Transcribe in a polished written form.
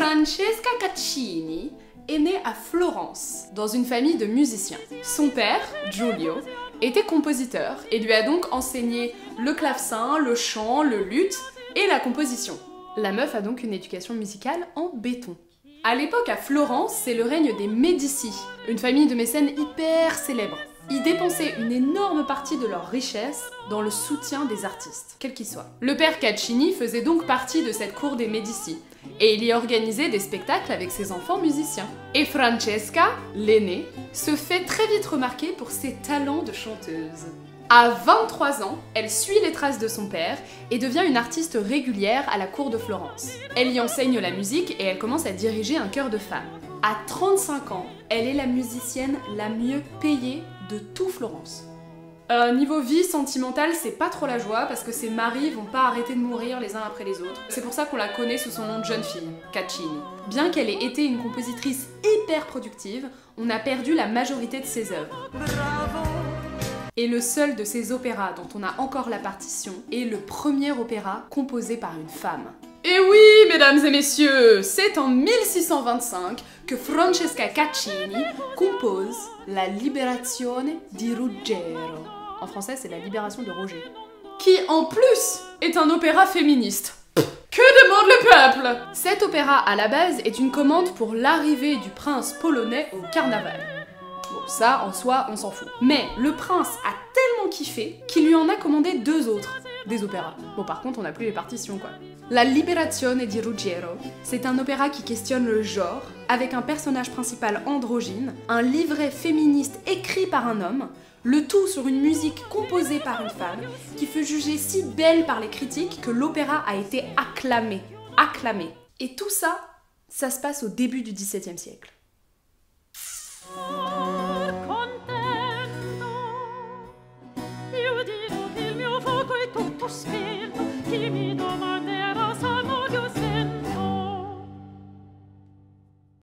Francesca Caccini est née à Florence, dans une famille de musiciens. Son père, Giulio, était compositeur et lui a donc enseigné le clavecin, le chant, le luth et la composition. La meuf a donc une éducation musicale en béton. À l'époque, à Florence, c'est le règne des Médicis, une famille de mécènes hyper célèbres. Ils dépensaient une énorme partie de leur richesse dans le soutien des artistes, quels qu'ils soient. Le père Caccini faisait donc partie de cette cour des Médicis, et il y organisait des spectacles avec ses enfants musiciens. Et Francesca, l'aînée, se fait très vite remarquer pour ses talents de chanteuse. À 23 ans, elle suit les traces de son père et devient une artiste régulière à la cour de Florence. Elle y enseigne la musique et elle commence à diriger un chœur de femmes. À 35 ans, elle est la musicienne la mieux payée de tout Florence. Niveau vie sentimentale, c'est pas trop la joie parce que ses maris vont pas arrêter de mourir les uns après les autres. C'est pour ça qu'on la connaît sous son nom de jeune fille, Caccini. Bien qu'elle ait été une compositrice hyper productive, on a perdu la majorité de ses œuvres. Et le seul de ses opéras dont on a encore la partition est le premier opéra composé par une femme. Et oui, mesdames et messieurs, c'est en 1625 que Francesca Caccini compose la Liberazione di Ruggero. En français, c'est la libération de Roger. Qui, en plus, est un opéra féministe. Que demande le peuple? Cet opéra, à la base, est une commande pour l'arrivée du prince polonais au carnaval. Bon, ça, en soi, on s'en fout. Mais le prince a tellement kiffé qu'il lui en a commandé 2 autres, des opéras. Bon, par contre, on n'a plus les partitions, quoi. La Liberazione di Ruggero, c'est un opéra qui questionne le genre, avec un personnage principal androgyne, un livret féministe écrit par un homme, le tout sur une musique composée par une femme, qui fut jugée si belle par les critiques que l'opéra a été acclamé. Acclamé. Et tout ça, ça se passe au début du XVIIe siècle. Io dico che il mio fuoco è tutto spento, chi mi domanda